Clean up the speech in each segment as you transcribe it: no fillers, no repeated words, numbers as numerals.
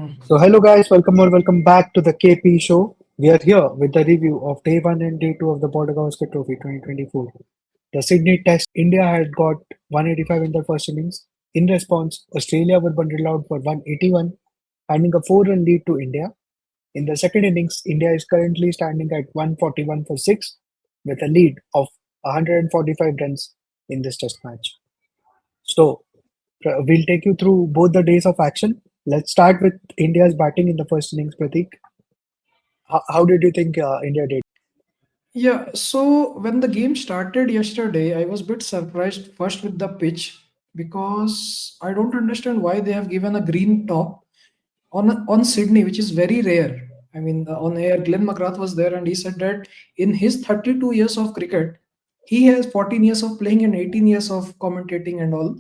So, hello guys, welcome or welcome back to the KP show. We are here with the review of day 1 and day 2 of the Border Gavaskar Trophy 2024. The Sydney Test, India had got 185 in the first innings. In response, Australia were bundled out for 181, handing a 4-run lead to India. In the second innings, India is currently standing at 141 for 6 with a lead of 145 runs in this test match. So, we'll take you through both the days of action. Let's start with India's batting in the first innings, Pratik. How did you think India did? Yeah, so when the game started yesterday, I was a bit surprised first with the pitch because I don't understand why they have given a green top on Sydney, which is very rare. I mean, on air, Glenn McGrath was there and he said that in his 32 years of cricket, he has 14 years of playing and 18 years of commentating and all.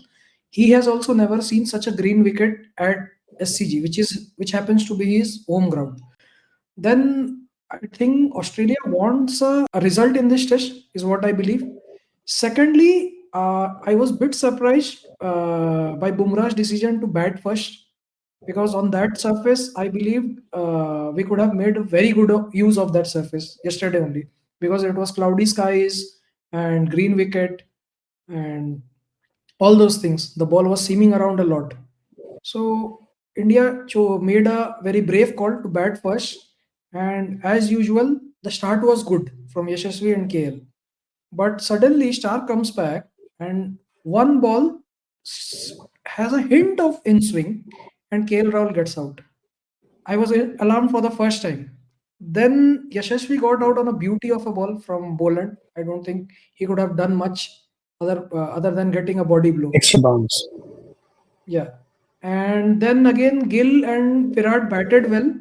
He has also never seen such a green wicket at SCG, which happens to be his home ground. Then I think Australia wants a result in this test, is what I believe. Secondly, I was a bit surprised by Bumrah's decision to bat first because on that surface, I believe we could have made a very good use of that surface yesterday only because it was cloudy skies and green wicket and all those things. The ball was seaming around a lot. So India made a very brave call to bat first, and as usual, the start was good from Yashasvi and KL. But suddenly, Star comes back, and one ball has a hint of in swing, and KL Rahul gets out. I was alarmed for the first time. Then Yashasvi got out on a beauty of a ball from Boland. I don't think he could have done much other than getting a body blow. Extra bounce. Yeah. And then again, Gill and Virat batted well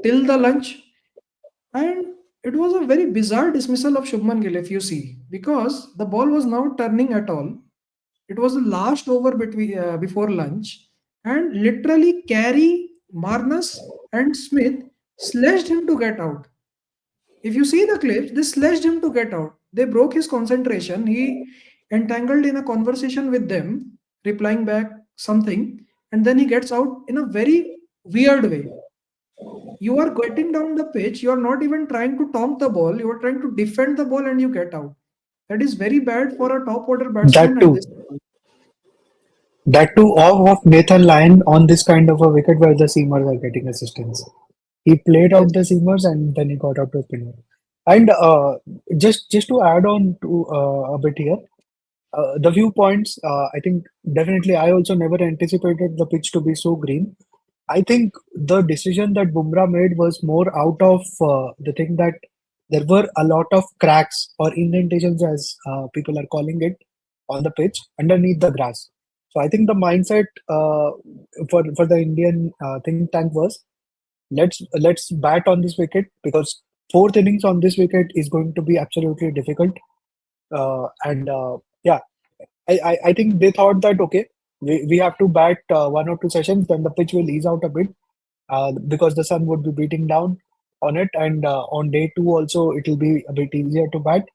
till the lunch. And it was a very bizarre dismissal of Shubman Gill, if you see, because the ball was not turning at all. It was the last over before lunch. And literally, Carey, Marnus, and Smith sledged him to get out. If you see the clips, they sledged him to get out. They broke his concentration. He entangled in a conversation with them, replying back something, and then he gets out in a very weird way. You are getting down the pitch, you are not even trying to taunt the ball, you are trying to defend the ball and you get out. That is very bad for a top order That batsman at too. this level. That too off of Nathan Lyon on this kind of a wicket where the seamers are getting assistance. He played Yes. out the seamers and then he got out to spinner. And just to add on to a bit here, the viewpoints. I think definitely I also never anticipated the pitch to be so green. I think the decision that Bumrah made was more out of the thing that there were a lot of cracks or indentations, as people are calling it, on the pitch underneath the grass. So I think the mindset for the Indian think tank was let's bat on this wicket because fourth innings on this wicket is going to be absolutely difficult. And yeah, I think they thought that okay, we have to bat 1 or 2 sessions, then the pitch will ease out a bit because the sun would be beating down on it, and on day two also it will be a bit easier to bat.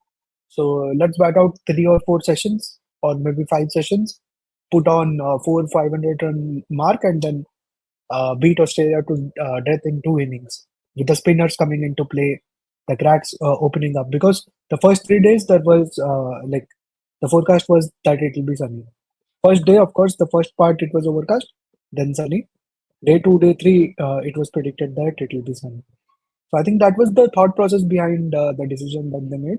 So let's bat out 3 or 4 sessions, or maybe 5 sessions, put on 400-500 run mark, and then beat Australia to death in 2 innings with the spinners coming into play, the cracks opening up because the first 3 days there was like the forecast was that it will be sunny. First day, of course, the first part it was overcast, then sunny. Day two, day three, it was predicted that it will be sunny. So I think that was the thought process behind the decision that they made.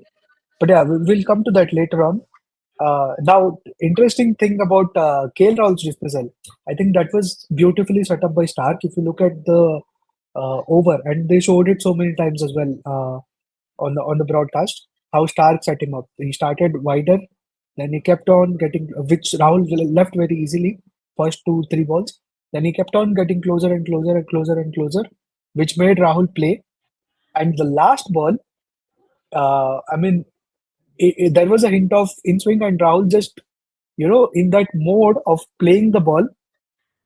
But yeah, we'll come to that later on. Now, interesting thing about KL Rahul's dismissal, I think that was beautifully set up by Stark. If you look at the over, and they showed it so many times as well on the broadcast, how Stark set him up. He started wider, then he kept on getting, which Rahul left very easily, first 2 3 balls. Then he kept on getting closer and closer and closer and closer, which made Rahul play. And the last ball, I mean, there was a hint of in swing, and Rahul just, in that mode of playing the ball,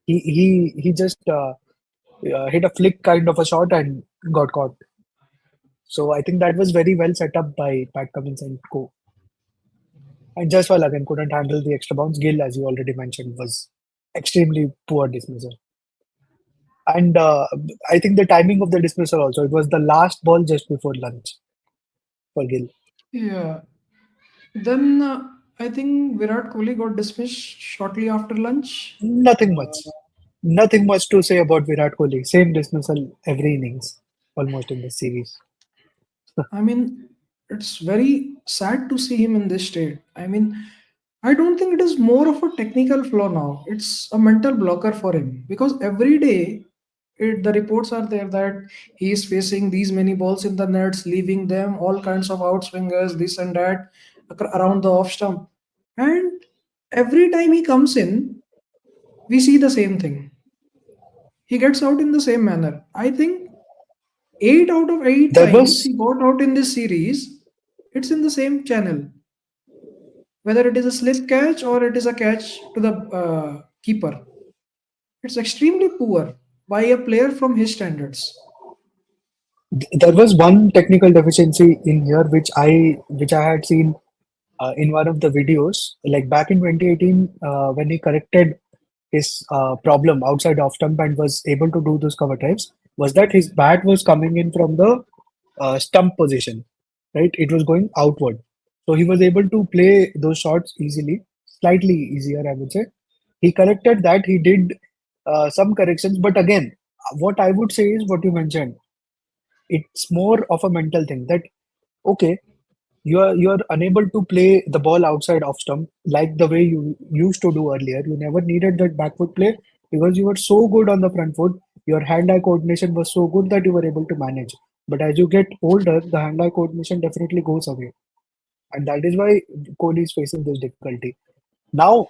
he just hit a flick kind of a shot and got caught. So I think that was very well set up by Pat Cummins and co. And Jaiswal again couldn't handle the extra bounce. Gill, as you already mentioned, was extremely poor dismissal. And I think the timing of the dismissal also, it was the last ball just before lunch for Gill. Yeah. Then I think Virat Kohli got dismissed shortly after lunch. Nothing much. Nothing much to say about Virat Kohli. Same dismissal every innings, almost in the series. I mean, it's very sad to see him in this state. I mean, I don't think it is more of a technical flaw now. It's a mental blocker for him because every day the reports are there that he is facing these many balls in the nets, leaving them all kinds of outswingers, this and that around the off stump. And every time he comes in, we see the same thing. He gets out in the same manner. I think 8 out of 8 There times was he got out in this series, it's in the same channel. Whether it is a slip catch or it is a catch to the keeper, it's extremely poor by a player from his standards. there was one technical deficiency in here which I had seen in one of the videos, like back in 2018, when he corrected his problem outside off stump and was able to do those cover drives, was that his bat was coming in from the stump position, right? It was going outward, so he was able to play those shots easily, slightly easier, I would say. He corrected that. He did some corrections, but again, what I would say is what you mentioned. It's more of a mental thing that okay, you're unable to play the ball outside off stump like the way you used to do earlier. You never needed that back foot play because you were so good on the front foot. Your hand-eye coordination was so good that you were able to manage. But as you get older, the hand-eye coordination definitely goes away, and that is why Kohli is facing this difficulty. Now,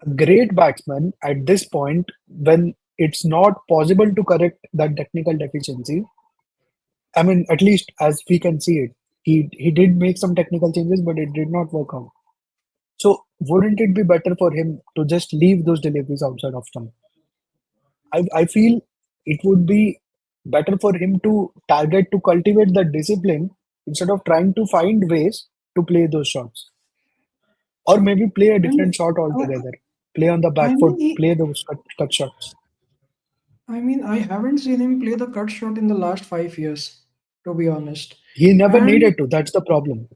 a great batsman at this point, when it's not possible to correct that technical deficiency, I mean, at least as we can see it, he did make some technical changes, but it did not work out. So wouldn't it be better for him to just leave those deliveries outside of stump? I feel it would be better for him to target to cultivate the discipline instead of trying to find ways to play those shots, or maybe play a different And shot I, altogether. Play on the I back foot, mean, he, play those cut shots. I haven't seen him play the cut shot in the last 5 years, to be honest. He never And needed to. That's the problem.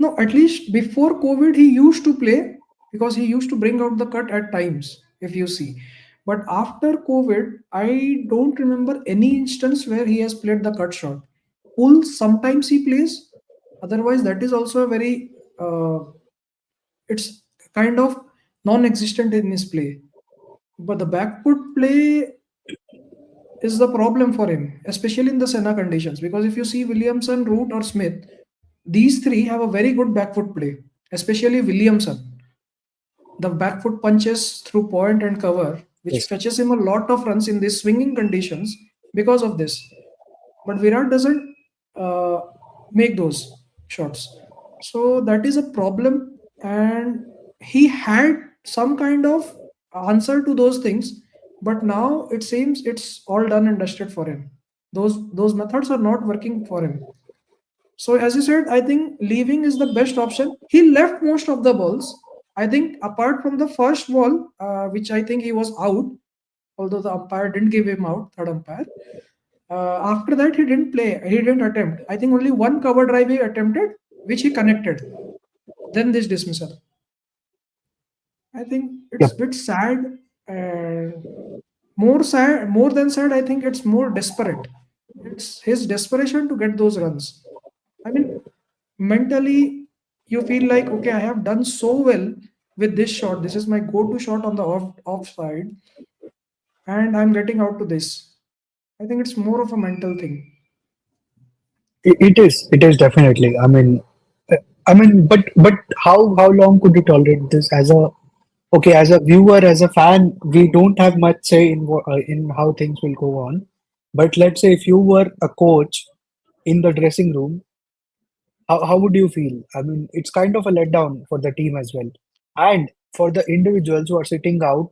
no, at least before COVID, he used to play because he used to bring out the cut at times, if you see. But after COVID, I don't remember any instance where he has played the cut shot. Pull, sometimes he plays. Otherwise, that is also a very, it's kind of non existent in his play. But the back foot play is the problem for him, especially in the Senna conditions. Because if you see Williamson, Root, or Smith, these three have a very good back foot play, especially Williamson. The back foot punches through point and cover, which Yes. fetches him a lot of runs in these swinging conditions because of this. But Virat doesn't uh, make those shots. So that is a problem. And he had some kind of answer to those things, but now it seems it's all done and dusted for him. Those methods are not working for him. So as you said, I think leaving is the best option. He left most of the balls. I think apart from the first ball, which I think he was out, although the umpire didn't give him out, third umpire. After that, he didn't play. He didn't attempt. I think only one cover drive he attempted, which he connected. Then this dismissal. I think it's a Yep. bit sad, and more sad, more than sad. I think it's more desperate. It's his desperation to get those runs. I mean, mentally, you feel like, okay, I have done so well with this shot. This is my go-to shot on the off side, and I'm getting out to this. I think it's more of a mental thing. It is. It is definitely. Uh, but how long could you tolerate this as a okay, as a viewer, as a fan, we don't have much say in how things will go on. But let's say if you were a coach in the dressing room, how would you feel? I mean, it's kind of a letdown for the team as well, and for the individuals who are sitting out,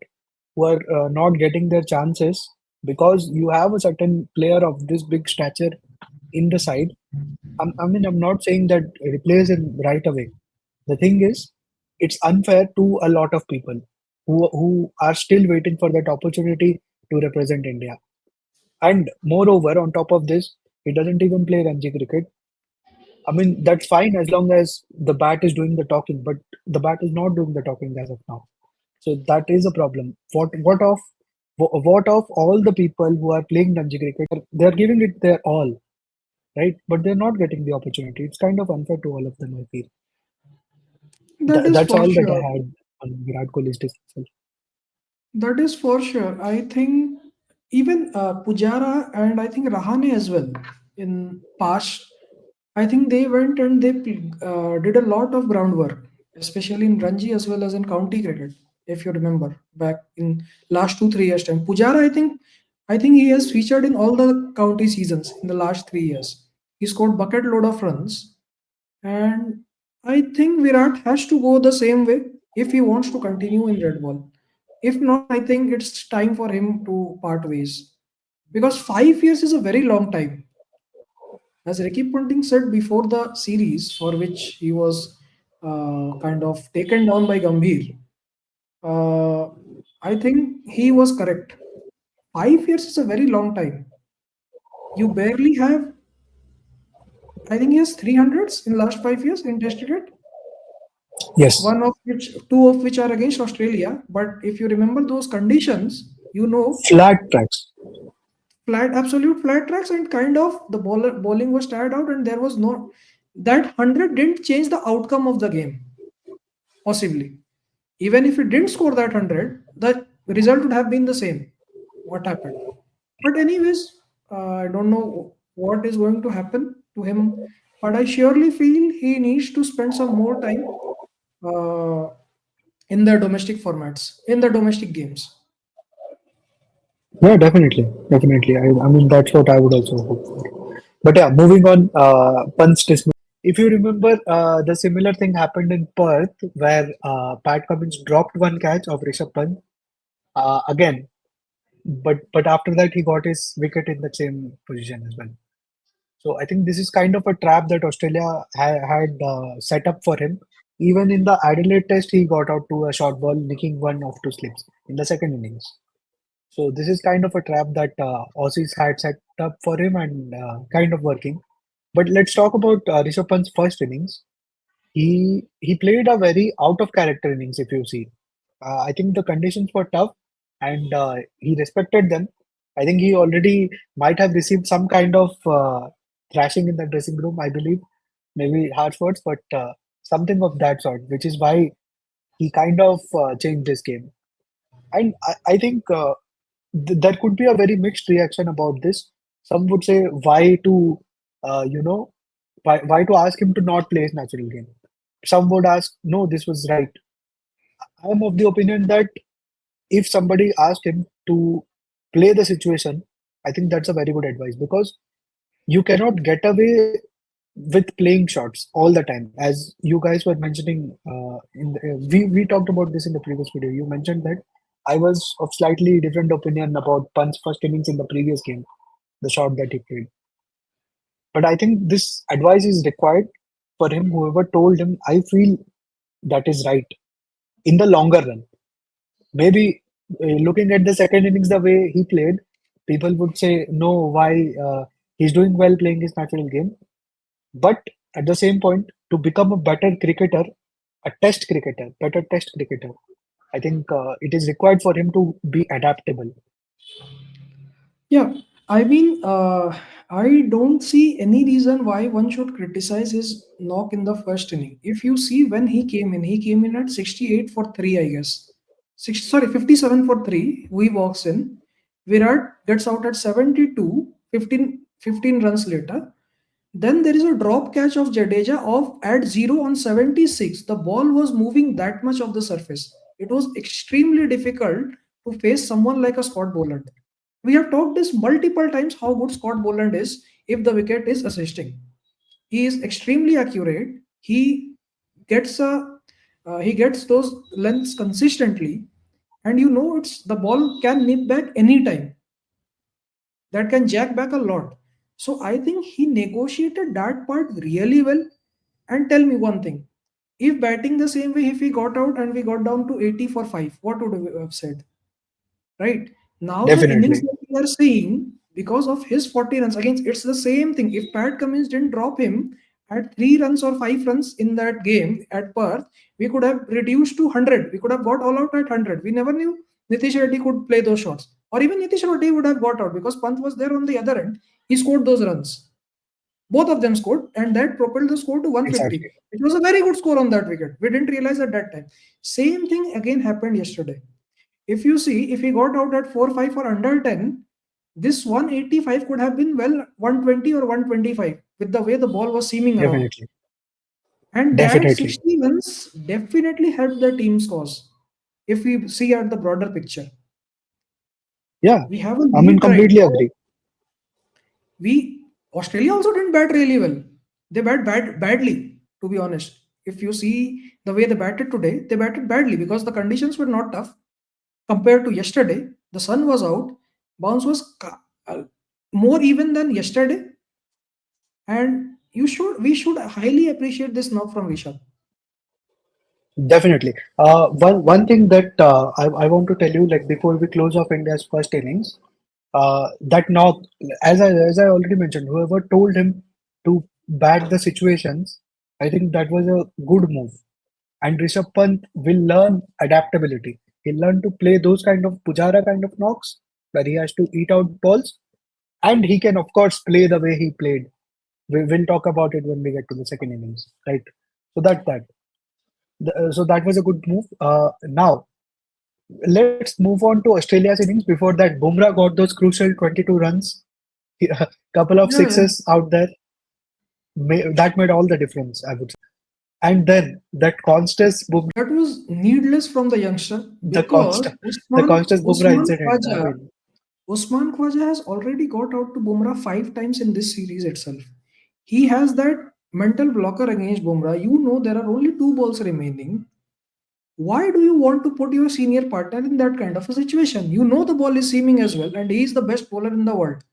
who are not getting their chances because you have a certain player of this big stature in the side. I'm not saying that replace him right away. The thing is, it's unfair to a lot of people who are still waiting for that opportunity to represent India. And moreover, on top of this, he doesn't even play Ranji cricket. I mean, that's fine as long as the bat is doing the talking, but the bat is not doing the talking as of now. So that is a problem. What of all the people who are playing Ranji cricket? They are giving it their all, right? But they're not getting the opportunity. It's kind of unfair to all of them, I feel. That is That's for all that sure. I had on Virat Kohli's dismissal. That is for sure. I think even Pujara and I think Rahane as well in past, I think they went and they did a lot of groundwork, especially in Ranji as well as in county cricket. If you remember back in last 2 3 years time, Pujara I think he has featured in all the county seasons in the last 3 years. He scored bucket load of runs, and I think Virat has to go the same way if he wants to continue in red ball. If not, I think it's time for him to part ways. Because 5 years is a very long time. As Ricky Ponting said before the series, for which he was kind of taken down by Gambhir, uh, I think he was correct. 5 years is a very long time. You barely have, I think he has 300s in last 5 years in Test cricket. Yes, One of which, two of which are against Australia. But if you remember those conditions, you know, flat tracks. flat, absolute flat tracks, and kind of the bowling was tired out, and there was no that 100 didn't change the outcome of the game. Possibly, even if it didn't score that 100, the result would have been the same. What happened? But anyways, I don't know what is going to happen to him. But I surely feel he needs to spend some more time uh, in the domestic formats, in the domestic games. Yeah, definitely, definitely. I mean, that's what I would also hope for. But yeah, moving on. Pant's dismissal. If you remember, the similar thing happened in Perth, where Pat Cummins dropped one catch of Rishabh Pant again, but after that he got his wicket in the same position as well. So I think this is kind of a trap that Australia had set up for him. Even in the Adelaide Test, he got out to a short ball, nicking one off two slips in the second innings. So this is kind of a trap that Aussies had set up for him and kind of working. But let's talk about Rishabh Pant's first innings. He played a very out of character innings, if you see. I think the conditions were tough, and he respected them. I think he already might have received some kind of thrashing in the dressing room. I believe maybe harsh words, but something of that sort, which is why he kind of changed this game. And I think there could be a very mixed reaction about this. Some would say, why to, you know, why to ask him to not play his natural game? Some would ask, no, this was right. I am of the opinion that if somebody asked him to play the situation, I think that's a very good advice because you cannot get away with playing shots all the time. As you guys were mentioning, we talked about this in the previous video. You mentioned that I was of slightly different opinion about Pant's first innings in the previous game, the shot that he played. But I think this advice is required for him. Whoever told him, I feel that is right in the longer run. Maybe looking at the second innings, the way he played, people would say, no, why he's doing well playing his natural game. But at the same point, to become a better cricketer, a test cricketer, better test cricketer, I think it is required for him to be adaptable. Yeah, I mean, I don't see any reason why one should criticize his knock in the first inning. If you see when he came in at 68 for 3, I guess. Sorry, 57 for 3. We walks in. Virat gets out at 72, 15 runs later. Then there is a drop catch of Jadeja of at 0 on 76. The ball was moving that much of the surface. It was extremely difficult to face someone like a Scott Boland. We have talked this multiple times how good Scott Boland is if the wicket is assisting. He is extremely accurate. He gets those lengths consistently, and you know it's the ball can nip back anytime. That can jack back a lot. So I think he negotiated that part really well. And tell me one thing: if batting the same way, if we got out and we got down to 80 for 5, what would we have said? Right? Now the innings Definitely. that we are seeing because of his 40 runs against, it's the same thing. If Pat Cummins didn't drop him at 3 runs or 5 runs in that game at Perth, we could have reduced to 100. We could have got all out at 100. We never knew Nitish Reddy could play those shots. Or even Nitish Reddy would have got out because Pant was there on the other end. He scored those runs. Both of them scored, and that propelled the score to 150. Exactly. It was a very good score on that wicket. We didn't realize at that time. Same thing again happened yesterday. If you see, if he got out at 4-5 or under 10, this 185 could have been well 120 or 125 with the way the ball was seaming around. Definitely. And that Definitely. 60 runs definitely helped the team's cause. If we see at the broader picture, Yeah. we have a I mean, lead right completely now. agree. We Australia also didn't bat really well. They badly, to be honest. If you see the way they batted today, they batted badly because the conditions were not tough compared to yesterday. The sun was out, bounce was uh, more even than yesterday, and we should highly appreciate this knock from Rishabh. Definitely. One thing that I want to tell you, like before we close off India's first innings, that knock, as I already mentioned, whoever told him to bat the situations, I think that was a good move. And Rishabh Pant will learn adaptability. He'll learn to play those kind of Pujara kind of knocks where he has to eat out balls, and he can of course play the way he played. We'll talk about it when we get to the second innings, right? So that. So that was a good move. Now let's move on to Australia's innings. Before that, Bumrah got those crucial 22 runs, a couple of Yeah, yeah. sixes out there. That made all the difference, I would say. And then that Konstas Bumrah, That was needless from the youngster the because Konstas, the Konstas Bumrah incident. I mean, Usman Khwaja has already got out to Bumrah 5 times in this series itself. He has that mental blocker against Bumrah. You know there are only 2 balls remaining. Why do you want to put your senior partner in that kind of a situation? You know the ball is seaming as well, and he is the best bowler in the world,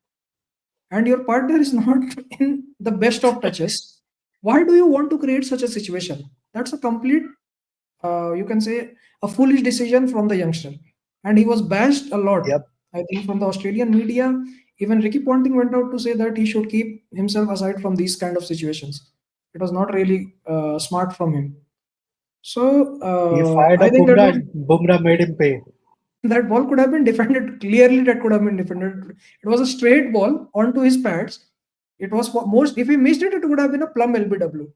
and your partner is not in the best of touches. Why do you want to create such a situation? That's a complete, you can say, a foolish decision from the youngster. And he was bashed a lot, yep, I think, from the Australian media. Even Ricky Ponting went out to say that he should keep himself aside from these kind of situations. It was not really smart from him. So he fired I up think that Bumrah was and Bumrah made him pay. that ball could have been defended clearly. That could have been defended. It was a straight ball onto his pads. It was most, if he missed it, it would have been a plum LBW.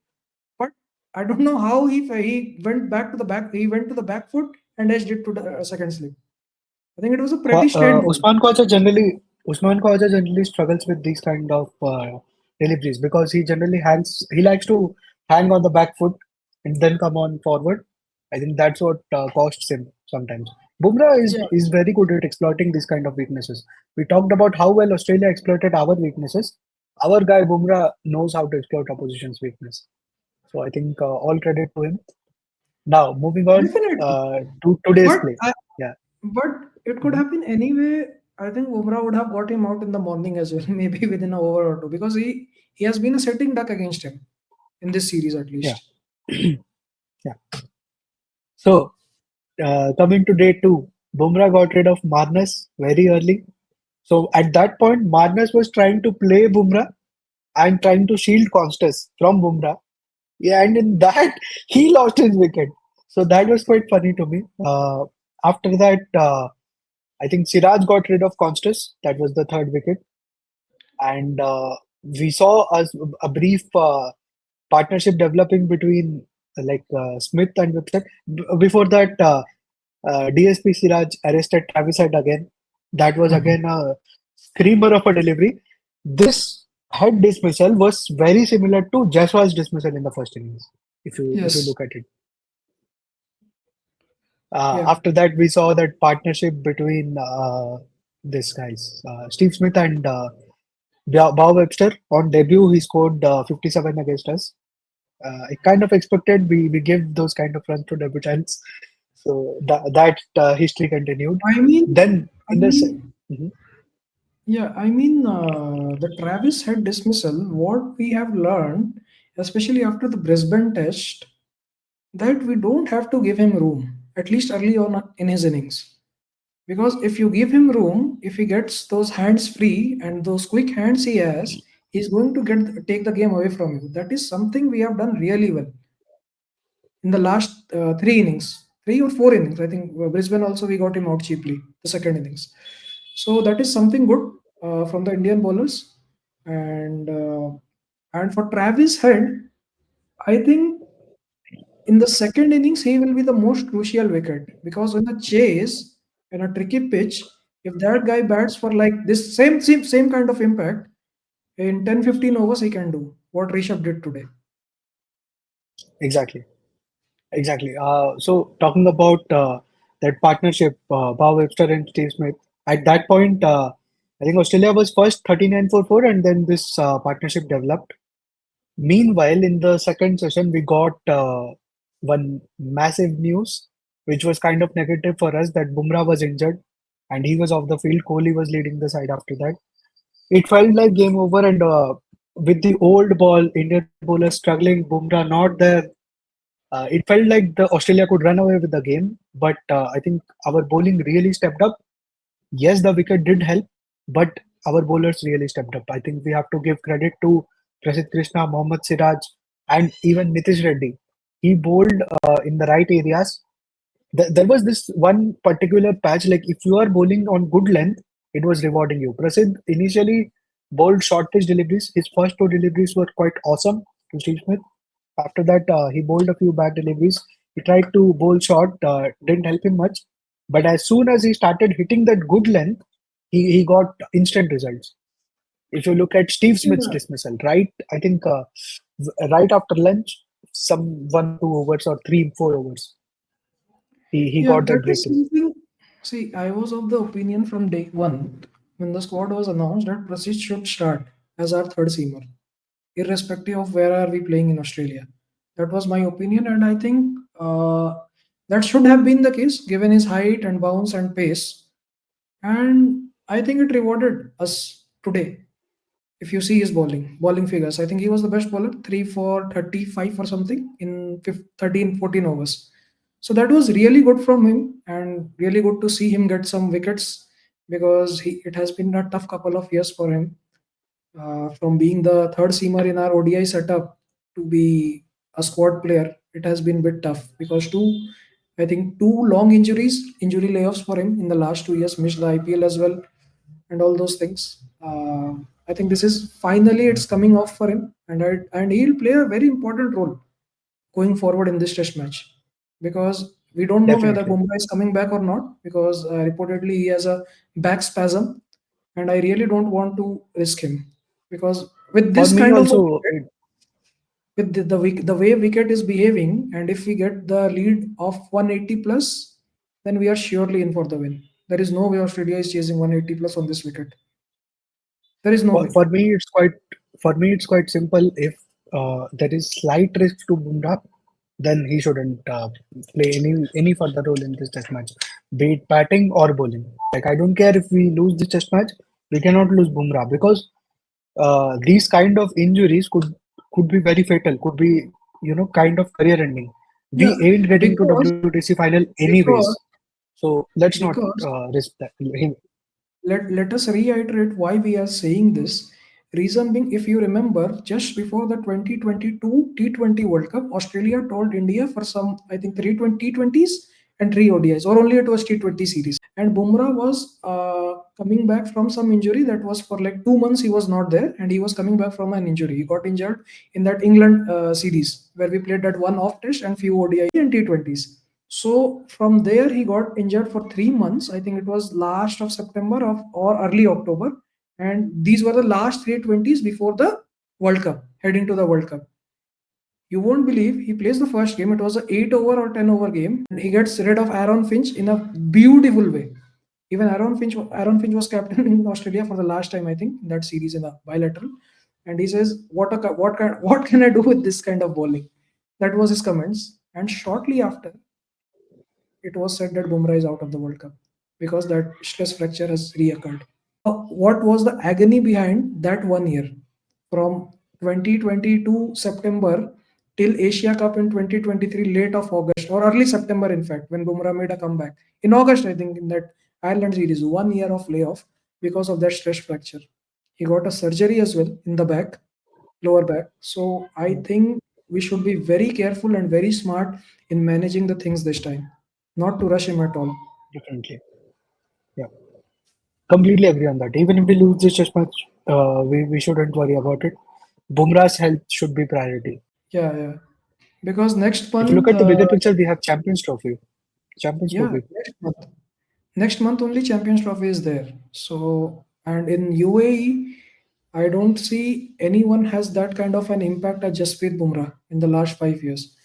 But I don't know how he went back to the back. He went to the back foot and edged it to the second slip. I think it was a pretty straight ball. Usman Khawaja generally struggles with these kind of deliveries because he likes to hang on the back foot and then come on forward. I think that's what costs him sometimes. Bumrah Yeah, is very good at exploiting these kind of weaknesses. We talked about how well Australia exploited our weaknesses. Our guy Bumrah knows how to exploit opposition's weakness. So I think all credit to him. Now moving on definitely. to today's But play. I, Yeah. but it could Mhm. have been anyway. I think Bumrah would have got him out in the morning as well, maybe within an over or two, because he has been a sitting duck against him in this series at Yeah. least. Yeah. So, coming to day two, Bumrah got rid of Marnus very early. So, at that point, Marnus was trying to play Bumrah and trying to shield Konstas from Bumrah. Yeah, and in that, he lost his wicket. So, that was quite funny to me. After that, I think Siraj got rid of Konstas. That was the third wicket. And we saw a brief partnership developing between Smith and Webster. Before that, DSP Siraj arrested Travis Head again. That was again a screamer of a delivery. This head dismissal was very similar to Jaswal's dismissal in the first innings. If you Yes. look at it, Yeah. after that we saw that partnership between this guys, Steve Smith and Bob Webster. On debut, he scored 57 against us. I kind of expected we give those kind of runs to debutants. So that history continued. I mean, Then I in the mean, Mhm. yeah, I mean, the Travis head dismissal, what we have learned, especially after the Brisbane test, that we don't have to give him room, at least early on in his innings. Because if you give him room, if he gets those hands free and those quick hands he has, he's going to take the game away from you. That is something we have done really well in the last three innings, 3 or 4 innings. I think Brisbane also we got him out cheaply the second innings. So that is something good from the Indian bowlers. And for Travis Head, I think in the second innings he will be the most crucial wicket, because in the chase, in a tricky pitch, if that guy bats for like this same kind of impact in 10-15 overs, he can do what Rishabh did today. Exactly. Exactly. So talking about that partnership, Bob Webster and Steve Smith, at that point, I think Australia was first 39 for 4, and then this partnership developed. Meanwhile, in the second session, we got one massive news, which was kind of negative for us, that Bumrah was injured and he was off the field. Kohli was leading the side after that. It felt like game over, and with the old ball, Indian bowlers struggling, Bumrah not there. It felt like the Australia could run away with the game, but I think our bowling really stepped up. Yes, the wicket did help, but our bowlers really stepped up. I think we have to give credit to Prasidh Krishna, Mohammad Siraj, and even Nitish Reddy. He bowled in the right areas. There was this one particular patch, like if you are bowling on good length, it was rewarding you. Prasidh initially bowled short pitch deliveries. His first two deliveries were quite awesome to Steve Smith. After that, he bowled a few bad deliveries. He tried to bowl short, didn't help him much. But as soon as he started hitting that good length, he got instant results. If you look at Steve Smith's Yeah, dismissal, right? I think right after lunch, some 1 or 2 overs or 3, 4 overs, he yeah, got that that is breakthrough. something. See, I was of the opinion from day one when the squad was announced that Prasid should start as our third seamer, irrespective of where are we playing in Australia. That was my opinion, and I think that should have been the case given his height and bounce and pace. And I think it rewarded us today. If you see his bowling figures, I think he was the best bowler, 3 for 35 or something in 13, 14 overs. So that was really good from him, and really good to see him get some wickets, because it has been a tough couple of years for him, from being the third seamer in our ODI setup to be a squad player. It has been a bit tough because I think two long injury layoffs for him in the last 2 years, missed the IPL as well, and all those things. I think this is finally it's coming off for him, and he'll play a very important role going forward in this test match, because we don't know whether Definitely. Bumrah is coming back or not, because reportedly he has a back spasm, and I really don't want to risk him, because with For this me kind of a also, wicket, with the way wicket is behaving, and if we get the lead of 180 plus, then we are surely in for the win. There is no way Australia is chasing 180 plus on this wicket. There is no way. for me it's quite simple. If there is slight risk to Bumrah, then he shouldn't play any further role in this test match, be it batting or bowling. Like I don't care if we lose this test match, we cannot lose Bumrah because these kind of injuries could be very fatal, could be kind of career ending. We Yeah, ain't getting to because WTC final anyways, because so let's not because risk that. let us reiterate why we are saying this. Reason being, if you remember, just before the 2022 T20 World Cup, Australia told India for some, I think, three T20s and three ODIs, or only it was T20 series. And Bumrah was coming back from some injury that was for like 2 months. He was not there, and he was coming back from an injury. He got injured in that England series where we played that one off test and few ODI and T20s. So from there, he got injured for 3 months. I think it was last of September or early October. And these were the last three twenties before the World Cup, heading to the World Cup. You won't believe he plays the first game. It was an 8 over or 10 over game, and he gets rid of Aaron Finch in a beautiful way. Even Aaron Finch was captain in Australia for the last time, I think, in that series in a bilateral. And he says, what can I do with this kind of bowling?" That was his comments. And shortly after, it was said that Bumrah is out of the World Cup because that stress fracture has reoccurred. What was the agony behind that 1 year from 2022 September till Asia Cup in 2023 late of August or early September, in fact, when Bumrah made a comeback in August, I think, in that Ireland series, 1 year of layoff because of that stress fracture. He got a surgery as well in the back, lower back. So I think we should be very careful and very smart in managing the things this time, not to rush him at all. Definitely. Yeah. Completely agree on that. Even if we lose this test match, we shouldn't worry about it. Bumrah's health should be priority. Yeah, yeah. Because next If you look month, at the bigger picture, we have Champions Trophy. Champions yeah, Trophy. next month only Champions Trophy is there. So, and in UAE, I don't see anyone has that kind of an impact as Jasprit Bumrah in the last 5 years.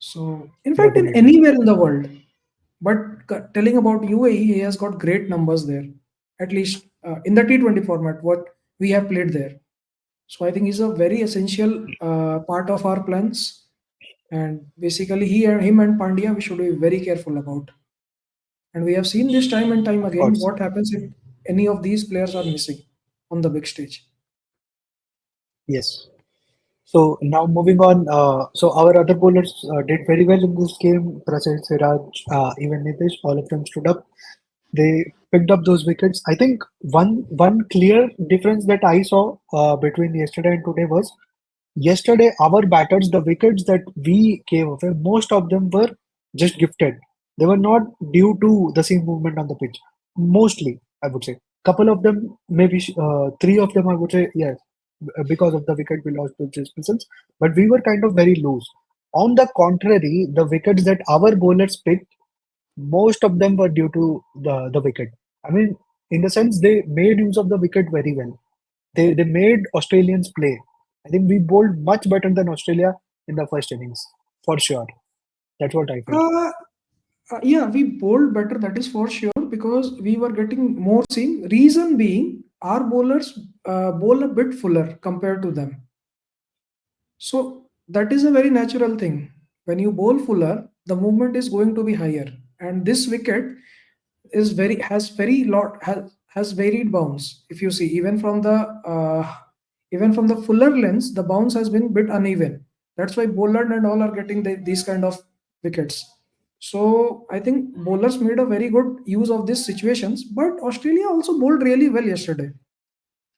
So, in fact, in Definitely. anywhere in the world, but telling about UAE, he has got great numbers there, at least in the T20 format, what we have played there. So, I think he's a very essential part of our plans. And basically, him and Pandya, we should be very careful about. And we have seen this time and time Of again course. what happens if any of these players are missing on the big stage. Yes. So now moving on. So our other bowlers did very well in this game. Prasid, Siraj, even Nitish, all of them stood up. They picked up those wickets. I think one clear difference that I saw between yesterday and today was yesterday our batters, the wickets that we gave away, most of them were just gifted. They were not due to the same movement on the pitch. Mostly, I would say. Couple of them, maybe three of them, I would say, yes, because of the wicket we lost to dismissals. But we were kind of very loose. On the contrary, the wickets that our bowlers picked, most of them were due to the wicket. I mean, in the sense they made use of the wicket very well. They made Australians play. I think we bowled much better than Australia in the first innings, for sure. That's what I feel. Uh, yeah, we bowled better, that is for sure, because we were getting more seam. Reason being, our bowlers bowl a bit fuller compared to them. So that is a very natural thing. When you bowl fuller, the movement is going to be higher. And this wicket is very has very lot has varied bounce. If you see, even from the fuller lens, the bounce has been bit uneven. That's why bowler and all are getting these kind of wickets. So I think bowlers made a very good use of these situations. But Australia also bowled really well yesterday,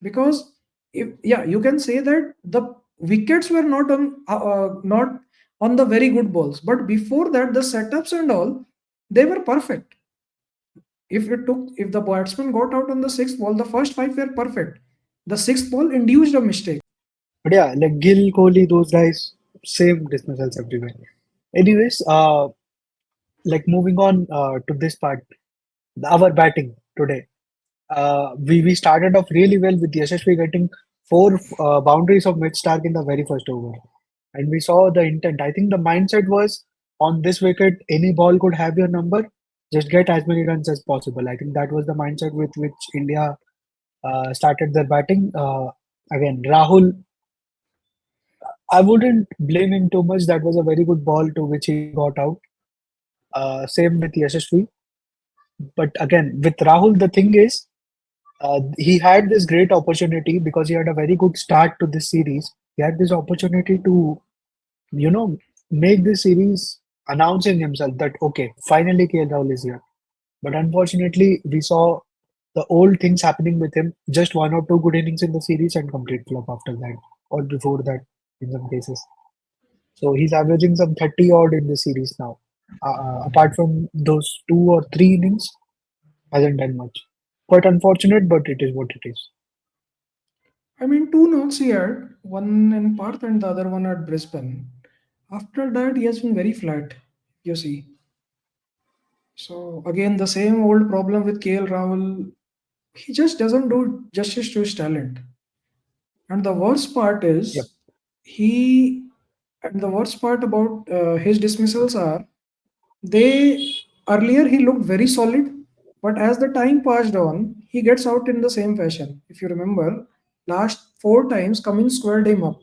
because if yeah, you can say that the wickets were not on the very good balls, but before that the setups and all, they were perfect. If the batsman got out on the sixth ball, the first five were perfect. The sixth ball induced a mistake. But yeah, like Gill, Kohli, those guys, same dismissals everywhere. Anyways, like moving on to this part, our batting today. We started off really well with Yashasvi getting four boundaries of mid-stark in the very first over. And we saw the intent. I think the mindset was on this wicket, any ball could have your number, just get as many runs as possible. I think that was the mindset with which India started their batting. Again, Rahul, I wouldn't blame him too much. That was a very good ball to which he got out. Same with Yashasvi. But again, with Rahul, the thing is, he had this great opportunity because he had a very good start to this series. He had this opportunity to, you know, make this series announcing himself that, okay, finally KL Rahul is here. But unfortunately, we saw the old things happening with him. Just one or two good innings in the series and complete flop after that, or before that in some cases. So he's averaging some 30 odd in the series now. Apart from those two or three innings, hasn't done much. Quite unfortunate, but it is what it is. I mean, two knocks he had, one in Perth and the other one at Brisbane. After that, he has been very flat, you see. So again, the same old problem with KL Rahul. He just doesn't do justice to his talent. And the worst part Yep. is he and the worst part about his dismissals are, they earlier he looked very solid, but as the time passed on, he gets out in the same fashion. If you remember, last four times Cummins squared him up.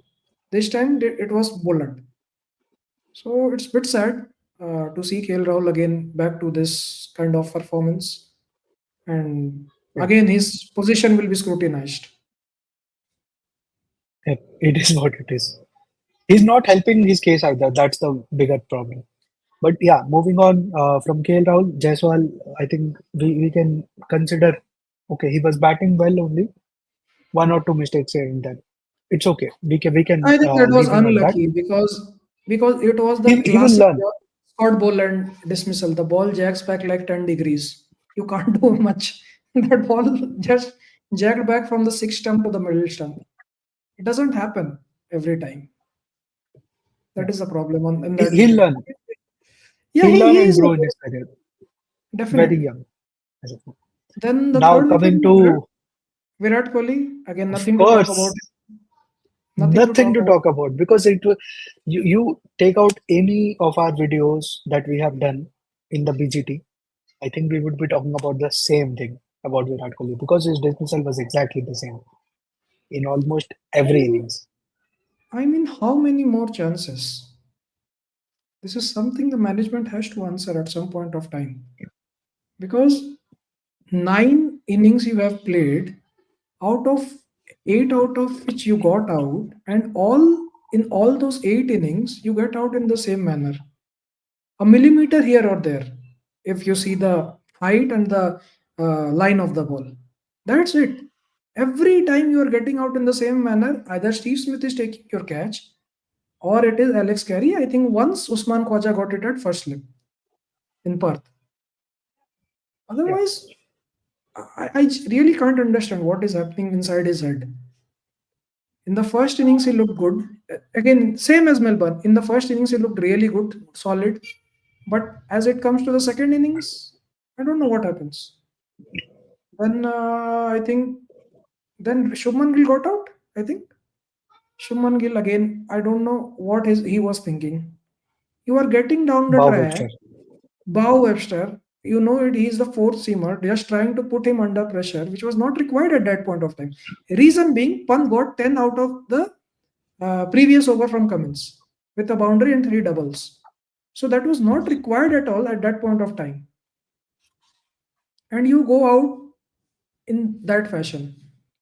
This time it was Bullet. So it's a bit sad to see KL Rahul again back to this kind of performance, and Yep. again his position will be scrutinized. Yep. It is what it is. He's not helping his case either. That's the bigger problem. But yeah, moving on from KL Rahul, Jaiswal, I think we can consider okay, he was batting well only, one or two mistakes here and there. It's okay. We can I think that was leave him at that. unlucky because it was the He will classic learn. short ball and dismissal. The ball jacks back like 10 degrees. You can't do much. That ball just jacked back from the sixth stump to the middle stump. It doesn't happen every time. Yeah. That is the problem in that He'll wicket. learn. Yeah, He'll learn he and is grow in his career. Very definitely. young. As of now. Then the Now third wicket coming is Virat, to, Virat Kohli. Again, of nothing to talk about. course, Nothing to nothing talk to about. talk about because you take out any of our videos that we have done in the BGT. I think we would be talking about the same thing about Virat Kohli because his dismissal was exactly the same in almost I every mean, innings. how many more chances? This is something the management has to answer at some point of time. Because 9 innings you have played, out of 8 out of which you got out, and all those 8 innings, you get out in the same manner. A millimeter here or there, if you see the height and the line of the ball. That's it. Every time you are getting out in the same manner, either Steve Smith is taking your catch or it is Alex Carey. I think once Usman Khwaja got it at first slip in Perth. Yeah, Otherwise, I really can't understand what is happening inside his head. In the first innings, he looked good. Again, same as Melbourne. In the first innings, he looked really good, solid. But as it comes to the second innings, I don't know what happens. Then I think then Shubman Gill got out. I think Shubman Gill again. I don't know what he was thinking. You are getting down the Bob track. Webster. Bow Webster, you know it, he's the fourth seamer, just trying to put him under pressure, which was not required at that point of time. Reason being, Pant got 10 out of the previous over from Cummins with a boundary and 3 doubles. So that was not required at all at that point of time. And you go out in that fashion.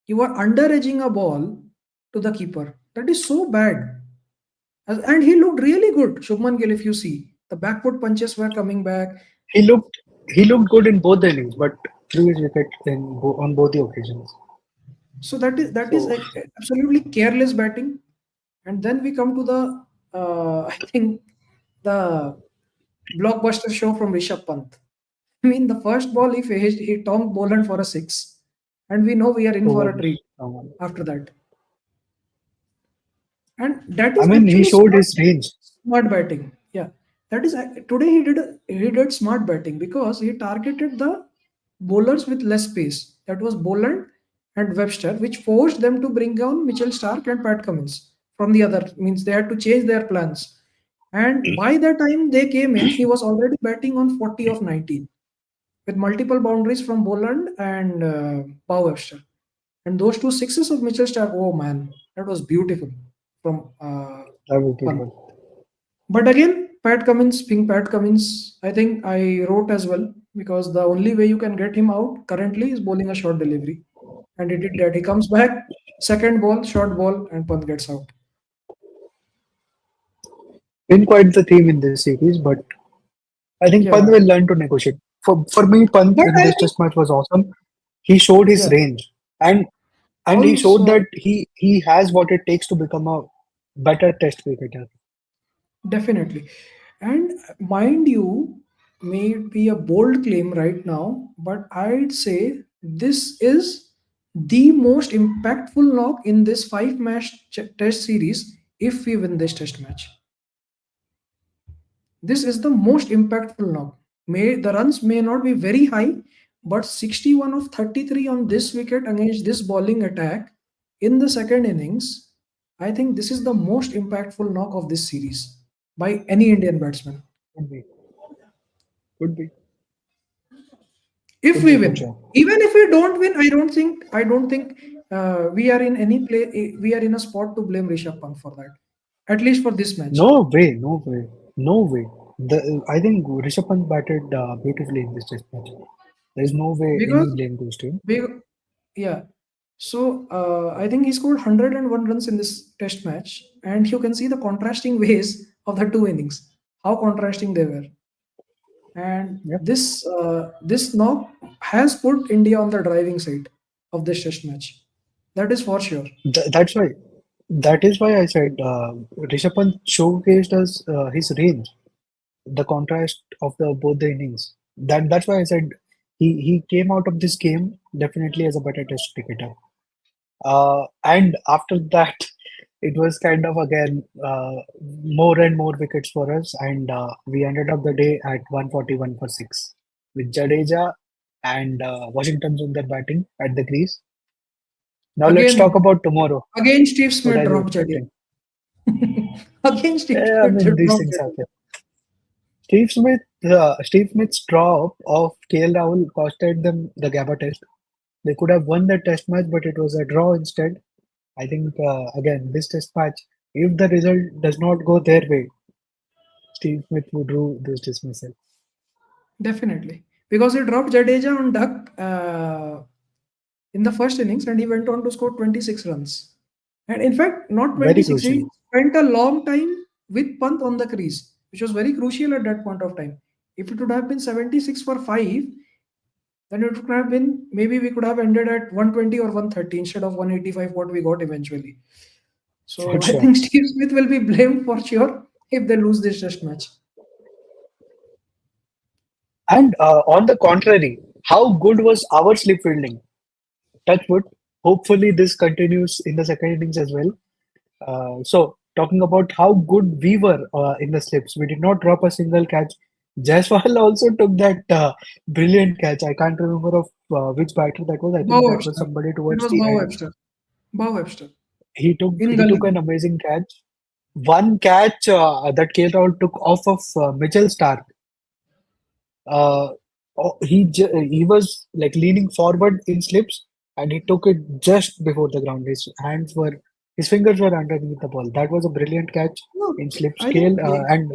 You are under-edging a ball to the keeper. That is so bad. And he looked really good, Shubman Gill, if you see. The backward punches were coming back. He looked he looked good in both the innings, but threw his wicket on both the occasions. So that is So absolutely careless batting. And then we come to the I think the blockbuster show from Rishab Pant. I mean, the first ball he tonked Boland for a six, and we know we are in for a treat was, after that. And that I is mean, he actually showed his range. smart batting. Yeah, that is today he did smart batting because he targeted the bowlers with less pace. That was Boland and Webster, which forced them to bring down Mitchell Stark and Pat Cummins from the other. Means they had to change their plans. And by the time they came in, he was already batting on 40 of 19 with multiple boundaries from Boland and Bow Webster. And those two sixes of Mitchell Stark, oh man, that was beautiful from That was Pant. beautiful. But again, Pat Cummins, being Pat Cummins, I think I wrote as well because the only way you can get him out currently is bowling a short delivery. And he did that. He comes back, second ball, short ball, and Pant gets out. Been quite the theme in this series, but I think Pant Yeah. will learn to negotiate. For me, Pant But in I this think, test match was awesome. He showed his yeah, range and he showed also, that he has what it takes to become a better test cricketer. definitely. And mind you, may be a bold claim right now, but I'd say this is the most impactful knock in this five-match test series if we win this test match. This is the most impactful knock. May the runs may not be very high, but 61 of 33 on this wicket against this bowling attack in the second innings, I think this is the most impactful knock of this series by any Indian batsman. Could be, could be, If could we be for win, sure. even if we don't win, I don't think we are in any play. We are in a spot to blame Rishabh Pant for that. At least for this match, No way, no way, no way. I think Rishabh Pant batted beautifully in this test match. There's no way any because blame goes to him. we, yeah. So I think he scored 101 runs in this test match, and you can see the contrasting ways of the two innings. how contrasting they were. And Yep. this knock has put India on the driving side of this Test match. That is for sure. That's why. That is why I said Rishabh Pant showcased us his range, the contrast of the both the innings. That's why I said he came out of this game definitely as a better Test cricketer. And after that, it was kind of again more and more wickets for us, and we ended up the day at 141 for six with Jadeja and Washington Sundar batting at the crease. Now let's talk Again, about tomorrow. again, Steve What Smith are you dropped Jadea. expecting? Again, Steve Yeah, I Smith mean these dropped things Jadea. happen. Steve Smith's drop of KL Rahul costed them the Gabba Test. They could have won the Test match, but it was a draw instead. I think again this Test match, if the result does not go their way, Steve Smith would do this dismissal. Definitely. Because he dropped Jadeja on duck in the first innings and he went on to score 26 runs. And in fact, not Very 26, crucial. he spent a long time with Pant on the crease, which was very crucial at that point of time. If it would have been 76 for 5, then it would have been maybe we could have ended at 120 or 130 instead of 185, what we got eventually. For So I sure. think Steve Smith will be blamed for sure if they lose this test match. And on the contrary, how good was our slip fielding? Touch wood. Hopefully, this continues in the second innings as well. So, talking about how good we were in the slips, we did not drop a single catch. Jaiswal also took that brilliant catch. I can't remember of which batter that was. I Bow think that was Webster. somebody It towards was the Bow end. Webster. Bow Webster. In He took Gully. an amazing catch. One catch that KL Rahul took off of Mitchell Stark. He was like leaning forward in slips, and he took it just before the ground. His fingers were underneath the ball. That was a brilliant catch No, in slip I think scale. And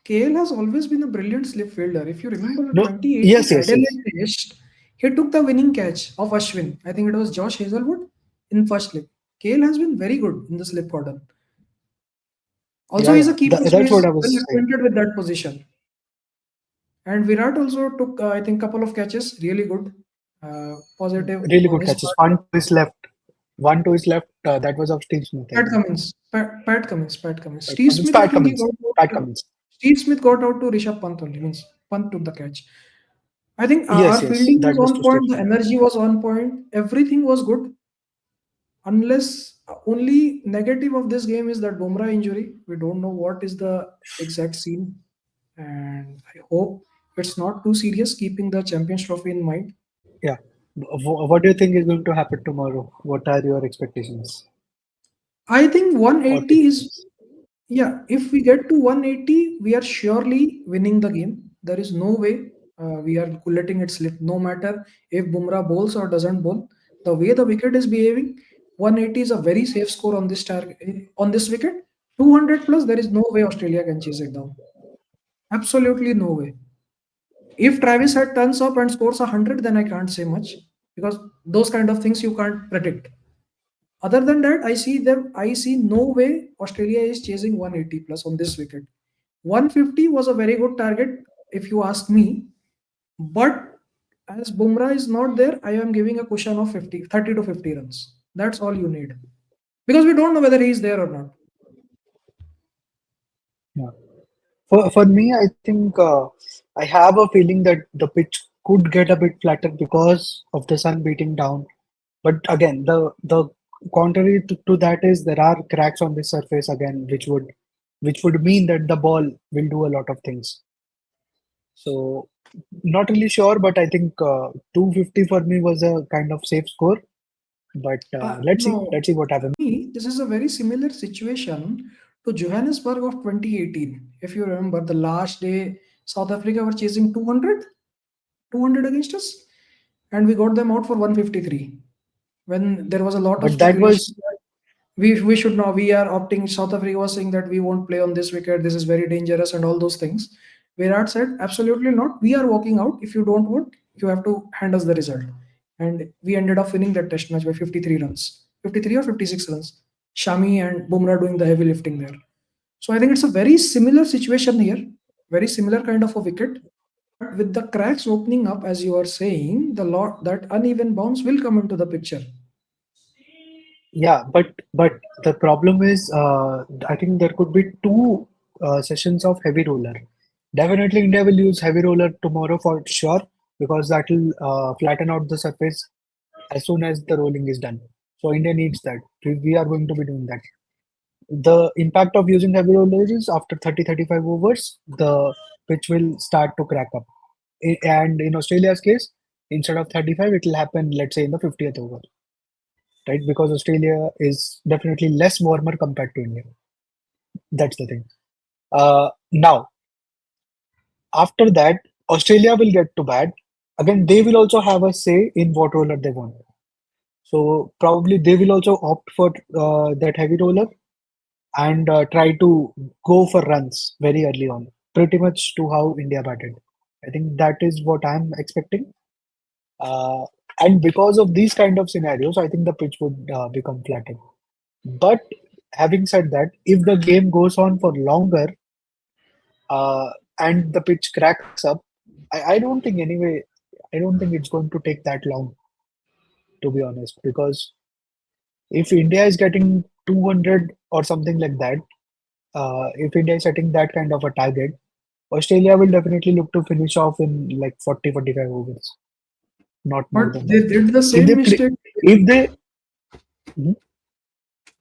KL has always been a brilliant slip fielder. If you remember the no, 2018 yes, yes, yes, Adelaide Test, he took the winning catch of Ashwin. I think it was Josh Hazelwood in first slip. KL has been very good in the slip cordon. Also, yeah, he's yeah. a keeper, so That's what he's I well was saying. acquainted with that position. And Virat also took, I think, couple of catches, really good, positive Really on good his catches. part. One to his left. One to his left. That was of Steve Smith, I Pat think. Cummins, Pat Cummins. Steve Smith, I Pat think he Cummins. got Pat out. Cummins. Steve Smith got out to Rishab Pant only. Means Pant took the catch. I think our Yes, yes. fielding was That was on to Steve point. The Smith. energy was on point. Everything was good. Unless only negative of this game is that Bumrah injury. We don't know what is the exact scene, and I hope it's not too serious. Keeping the Champions Trophy in mind. Yeah. What do you think is going to happen tomorrow? What are your expectations I think or 180 is, predictions? yeah, if we get to 180, we are surely winning the game. There is no way we are letting it slip. No matter if Bumrah bowls or doesn't bowl, the way the wicket is behaving, 180 is a very safe score on this target, on this wicket. 200 plus, there is no way Australia can chase it down. Absolutely no way. If Travis Head turns up and scores 100, then I can't say much because those kind of things you can't predict. Other than that, I see no way Australia is chasing 180 plus on this wicket. 150 was a very good target, if you ask me. But as Bumrah is not there, I am giving a cushion of 30 to 50 runs. That's all you need. Because we don't know whether he is there or not. Yeah. For me, I think I have a feeling that the pitch could get a bit flatter because of the sun beating down. But again, the contrary to that is there are cracks on the surface again, which would mean that the ball will do a lot of things. So not really sure, but I think 250 for me was a kind of safe score. But No, let's see what happens. me, this is a very similar situation to Johannesburg of 2018. If you remember, the last day South Africa were chasing 200 against us, and we got them out for 153. When there was a lot of But that speculation was that we should now we are opting. South Africa was saying that we won't play on this wicket. This is very dangerous and all those things. Virat said, absolutely not. We are walking out. If you don't want, you have to hand us the result. And we ended up winning that test match by 53 runs, 53 or 56 runs. Shami and Bumrah doing the heavy lifting there. So I think it's a very similar situation here, very similar kind of a wicket. But with the cracks opening up, as you are saying, the lot that uneven bounce will come into the picture. Yeah, but the problem is, I think there could be two sessions of heavy roller. Definitely, India will use heavy roller tomorrow for sure because that will flatten out the surface as soon as the rolling is done. So India needs that. We are going to be doing that. The impact of using heavy rollers is after 30-35 overs, the pitch will start to crack up. And in Australia's case, instead of 35, it will happen, let's say, in the 50th over, right? Because Australia is definitely less warmer compared to India. That's the thing. Now, after that, Australia will get to bat. Again, they will also have a say in what roller they want. So probably they will also opt for that heavy roller and try to go for runs very early on, pretty much to how India batted. I think that is what I'm expecting. Uh, and because of these kind of scenarios, I think the pitch would become flattened. But having said that, if the game goes on for longer uh, and the pitch cracks up, I don't think anyway, I don't think it's going to take that long, to be honest. Because if India is getting 200 or something like that, if India is setting that kind of a target, Australia will definitely look to finish off in like 40-45 overs, not more But than they that. did the If same they play, mistake. if they, Mhm.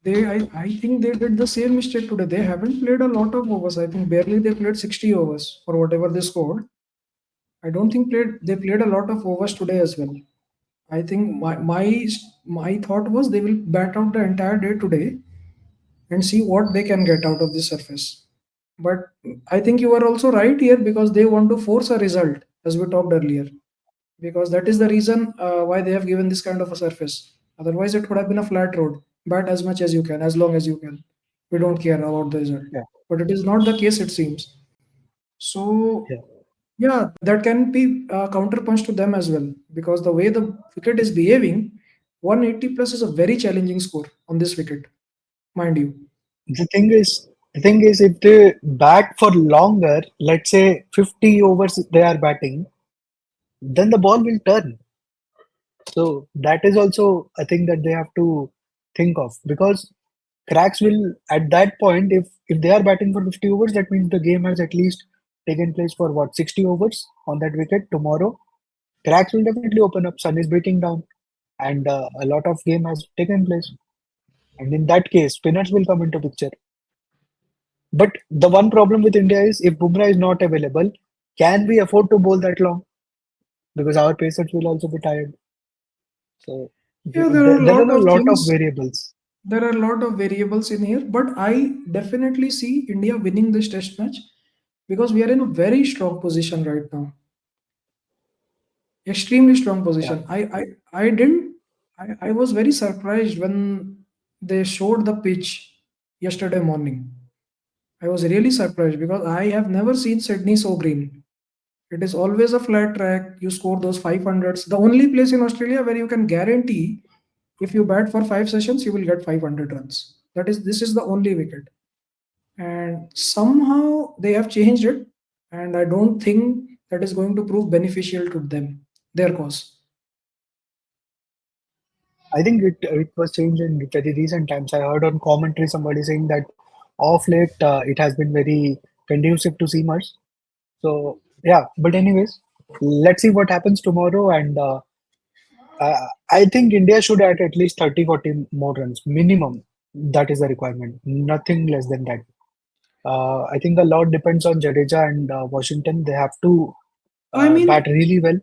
I think they did the same mistake today. They haven't played a lot of overs. I think barely they played 60 overs or whatever they scored. I don't think they played a lot of overs today as well. I think my thought was they will bat out the entire day today and see what they can get out of the surface. But I think you are also right here because they want to force a result, as we talked earlier, because that is the reason why they have given this kind of a surface. Otherwise, it would have been a flat road. Bat as much as you can, as long as you can. We don't care about the result. Yeah, But it is not the case, it seems. So, yeah. yeah, that can be counterpunch to them as well because the way the wicket is behaving, 180 plus is a very challenging score on this wicket, mind you. The thing is, if they bat for longer, let's say 50 overs they are batting, then the ball will turn. So that is also a thing that they have to think of because cracks will at that point, if they are batting for 50 overs, that means the game has at least taken place for what, 60 overs on that wicket tomorrow. Cracks will definitely open up. Sun is beating down, and a lot of game has taken place. And in that case, spinners will come into picture. But the one problem with India is if Bumrah is not available, can we afford to bowl that long? Because our pacers will also be tired. So Yeah, there are a there lot are a of lot of things. variables. There are a lot of variables in here, but I definitely see India winning this test match because we are in a very strong position right now. Extremely strong Yeah, position. I didn't I was very surprised when they showed the pitch yesterday morning. I was really surprised because I have never seen Sydney so green. It is always a flat track. You score those 500s. The only place in Australia where you can guarantee if you bat for 5 sessions, you will get 500 runs. This is the only wicket. And somehow they have changed it. And I don't think that is going to prove beneficial to them, their cause. I think it was changed in very recent times. I heard on commentary somebody saying that off late it has been very conducive to seamers. So yeah, but anyways, let's see what happens tomorrow. And I think India should at least 30-40 more runs minimum. That is the requirement. Nothing less than that. I think a lot depends on Jadeja and Washington. They have to I bat mean, really well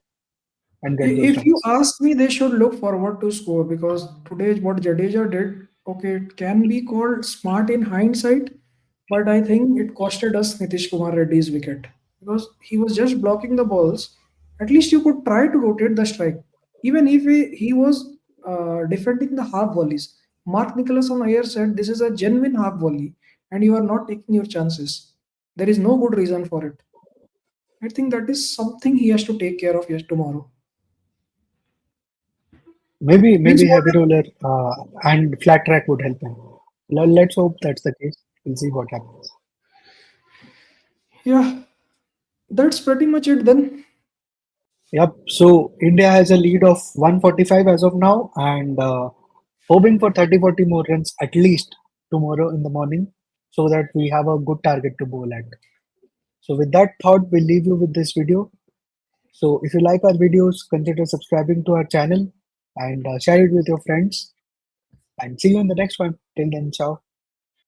and get those if you runs. ask me, they should look forward to score because today what Jadeja did, okay, it can be called smart in hindsight, but I think it costed us Nitish Kumar Reddy's wicket because he was just blocking the balls. At least you could try to rotate the strike, even if he was defending the half volleys. Mark Nicholas on air said this is a genuine half volley, and you are not taking your chances. There is no good reason for it. I think that is something he has to take care of yes tomorrow. Means Maybe what? heavy roller and flat track would help him. Let's hope that's the case. We'll see what happens. Yeah, that's pretty much it then. Yep. So India has a lead of 145 as of now, and hoping for 30-40 more runs at least tomorrow in the morning, so that we have a good target to bowl at. So with that thought, we'll leave you with this video. So if you like our videos, consider subscribing to our channel and share it with your friends. And see you in the next one. Till then, ciao.